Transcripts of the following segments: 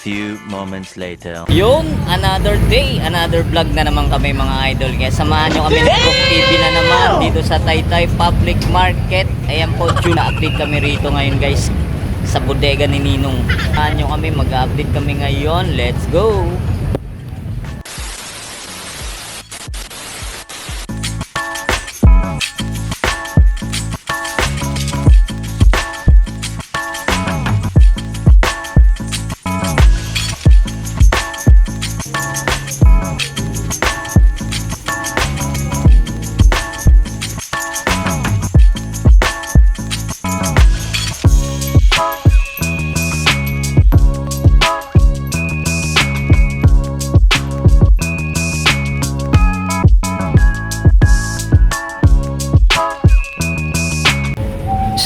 few moments later. Yun, another day, another vlog na naman kami mga idol. Kaya samahan nyo kami ng Brook TV na naman dito sa Taytay Public Market. Ayan po, na-update kami rito ngayon guys sa bodega ni Ninong. Samahan nyo kami, mag-update kami ngayon. Let's go!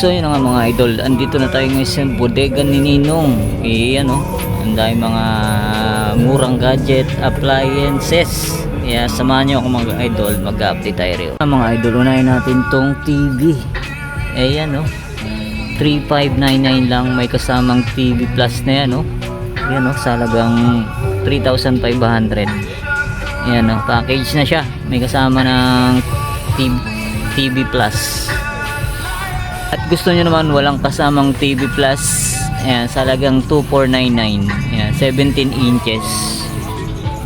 So yun nga mga idol, andito na tayo ngayon sa bodega ni Ninong. Ano, ang dami mga murang gadget, appliances. Kaya samahan nyo ako mga idol, mag-update tayo rin. Mga idol, unahin natin tong TV. Ayan, 3,599 lang, may kasamang TV Plus na yan, Ayan, sa halagang 3,500. Ayan, package na siya. May kasama ng TV Plus. At gusto nyo naman walang kasamang TV Plus, ayan, sa halagang 2,499. Ayan, 17 inches.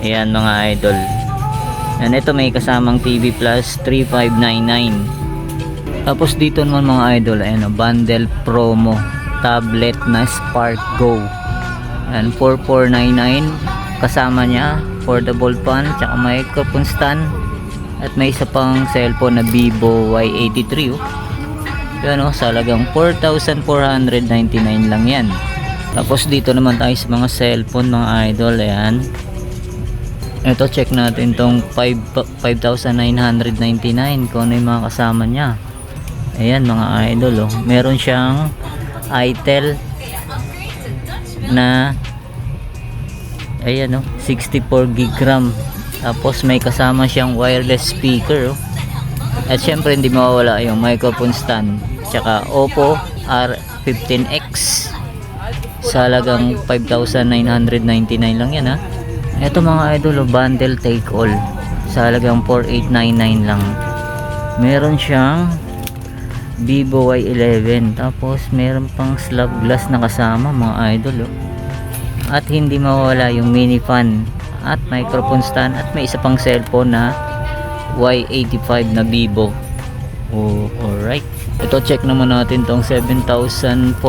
Ayan mga idol. Ayan, ito may kasamang TV Plus, 3,599. Tapos dito naman mga idol, ayan, bundle promo tablet na Spark Go. Ayan, 4,499. Kasama niya foldable fan, tsaka microphone stand, at may isa pang cellphone na Vivo Y83. Yan, sa halagang 4,499 lang yan. Tapos dito naman tayo sa mga cellphone mga idol. Ayan, ito check natin tong 5,999 kung ano yung mga kasama nya. Ayan mga idol, meron siyang Itel na ayan, 64 gig RAM. Tapos may kasama siyang wireless speaker, at syempre hindi mawawala yung microphone stand, tsaka Oppo R15X sa halagang 5,999 lang yan. Ito mga idol, bundle take all sa halagang 4,899 lang. Meron siyang Vivo Y11, tapos meron pang slab glass na kasama mga idol, at hindi mawawala yung mini fan at microphone stand, at may isa pang cellphone na Y85 na Vivo. Alright. Ito check naman natin tong 7,499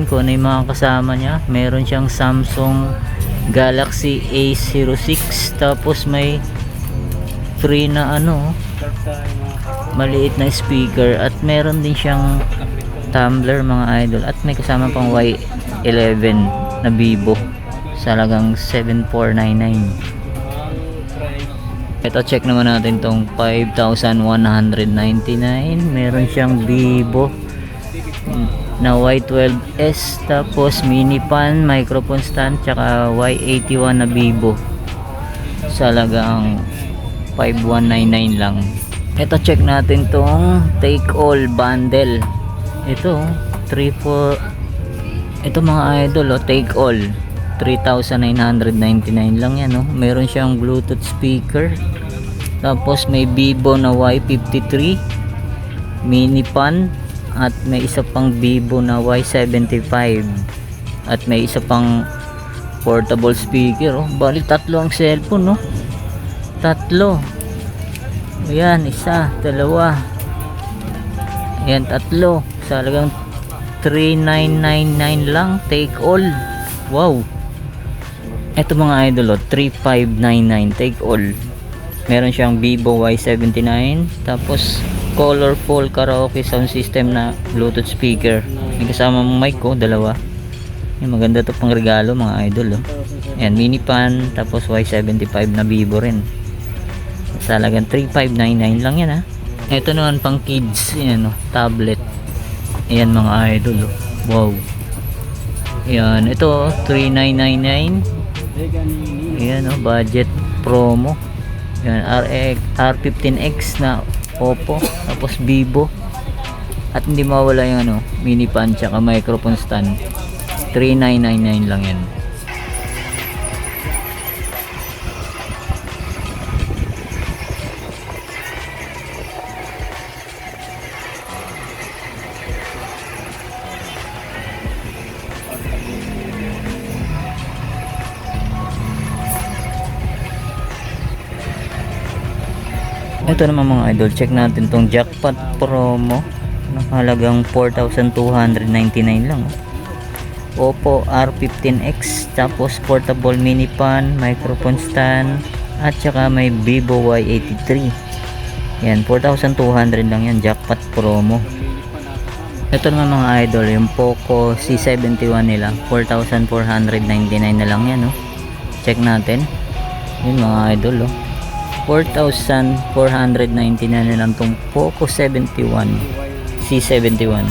kung ano yung mga kasama niya. Meron siyang Samsung Galaxy A06, tapos may free na maliit na speaker, at meron din siyang tumbler mga idol, at may kasama pang Y11 na Vivo sa halagang 7,499. Ito check naman natin tong 5,199. Meron siyang Vivo na Y12s, tapos mini fan, microphone stand, tsaka Y81 na Vivo sa halagang 5,199 lang. Ito check natin tong take all bundle. Ito 3,4. Ito mga idol, take all 3,999 lang yan. Meron siyang Bluetooth speaker, tapos may Vivo na Y53 mini fan, at may isa pang Vivo na Y75, at may isa pang portable speaker. Bali tatlo ang cellphone, tatlo. Ayan, isa, dalawa, ayan, tatlo sa halagang 3,999 lang, take all. Wow. Ito mga idol, 3,599 take all. Meron siyang Vivo Y79, tapos colorful karaoke sound system na Bluetooth speaker. May kasama mong mic, dalawa. Maganda to pang regalo mga idol. Ayan, mini fan, tapos Y75 na Vivo rin. Sa halagang 3,599 lang yan. Ito naman pang kids, tablet. Ayan mga idol. Wow. Ayan, ito 3,999. Ayan, budget promo. Ayan, R15X na Oppo, tapos Vivo, at hindi mawala yung mini pan tsaka microphone stand. 3,999 lang yan. Ito naman mga idol, check natin tong jackpot promo. Nakahalagang 4,299 lang. Oppo R15X, tapos portable mini pan, microphone stand, at saka may Vivo Y83. Yan, 4,200 lang yan, jackpot promo. Ito naman mga idol, yung Poco C71 nila, 4,499 na lang yan. Check natin. Yun mga idol, 4,499 na lang tong Poco 71 C71.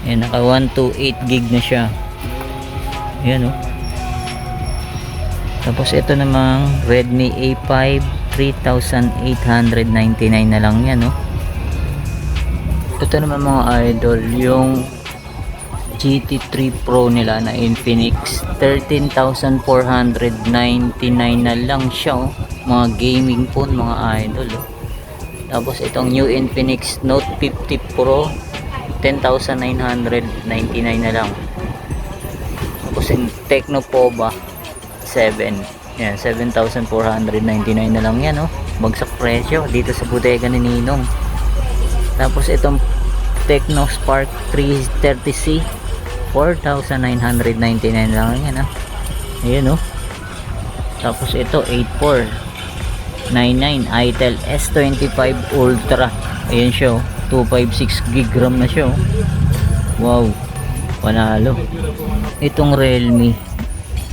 Ayan, naka 128 gig na siya. Ayan, tapos ito namang Redmi A5, 3,899 na lang yan. Ito naman mga idol, yung GT3 Pro nila na Infinix, 13,499 na lang siya. Mga gaming phone mga idol. Tapos itong new Infinix Note 50 Pro, 10,999 na lang. Tapos yung Tecno Pova 7, yan, 7,499 na lang yan. Bagsak presyo dito sa bodega ni Ninong. Tapos itong Tecno Spark 330C, 4,999 lang yan. Ayan. Tapos ito 8499 Itel S25 Ultra. Ayan siya, 256 gig RAM na siya. Wow, panalo. Itong Realme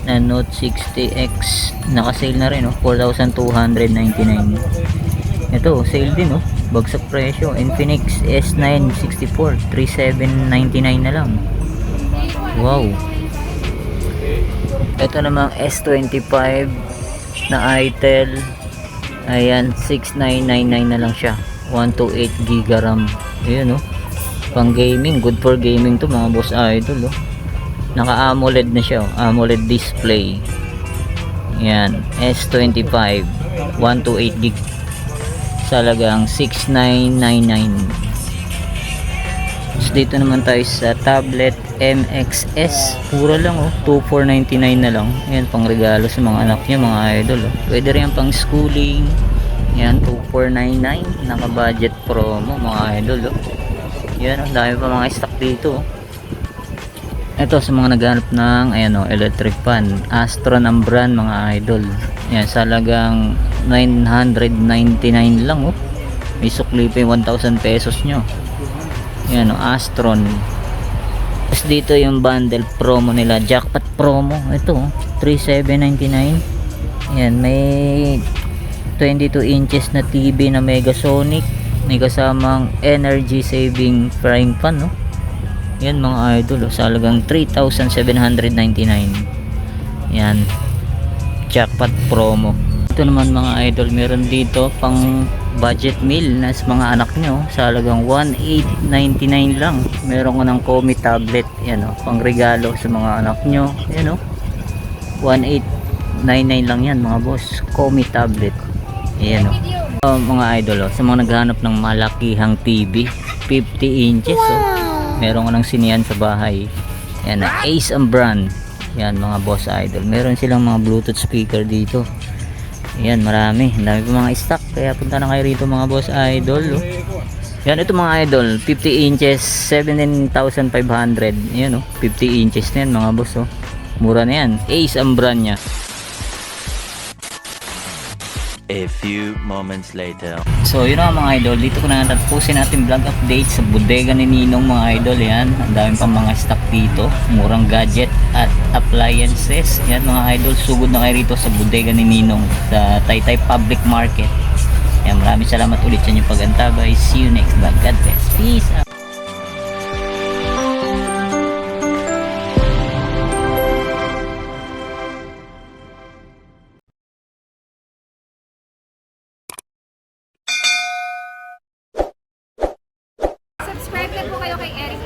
na Note 60X, naka-sale na rin, 4,299. Ito, sale din, bagsak presyo. Infinix S9 64, 3,799 na lang. Wow. Ito namang S25 na Itel, ayan, 6,999 na lang siya, 128 GB RAM. Ayan, pang gaming, good for gaming to mga boss idol. Naka AMOLED na siya, AMOLED display. Ayan, S25 128 GB, salagang 6,999. Tapos dito naman tayo sa tablet MXS, pura lang, 2,499 na lang. Ayan, pang regalo sa mga anak niyo mga idol. Pwede rin pang schooling. Ayan, 2,499, naka budget promo mga idol. Ayan, dami pa mga stock dito. Ito sa mga naghanap ng electric fan, Astron ang brand mga idol. Ayan, salagang 999 lang. May sukli pa yung 1,000 pesos nyo. Ayan, Astron. Tapos dito yung bundle promo nila, jackpot promo. Ito 3,799. Ayan, may 22 inches na TV na Megasonic, may kasamang energy saving frying pan. Yan mga idol, sa halagang 3,799. Yan, jackpot promo. Ito naman mga idol, meron dito pang budget meal na sa mga anak nyo, sa halagang 1,899 lang. Meron ko ng Komi tablet, yan, pang regalo sa mga anak nyo. Yan, 1,899 lang yan mga boss, Komi tablet. Yan, mga idol, sa mga naghahanap ng malakihang TV, 50 inches. Meron ko ng sinian sa bahay. Yan, Ace ang brand. Yan mga boss idol, meron silang mga Bluetooth speaker dito. Yan, marami, ang dami pa mga stock, kaya punta na kayo rito mga boss idol. Yan, ito mga idol, 50 inches, 17,500. Yan, 50 inches na yan mga boss. Mura na yan, Ace ang brand nya. A few moments later. So yun na mga idol, dito ko na tatapusin natin vlog update sa bodega ni Ninong mga idol. Yan, ang dami pang mga stock dito, murang gadget at appliances. Yan mga idol, sugod na kayo rito sa bodega ni Ninong sa Taytay Public Market. Yan, maraming salamat ulit sa inyong pag-antabay. See you next vlog. God bless. Peace out. Subscribe na po kayo kay Eric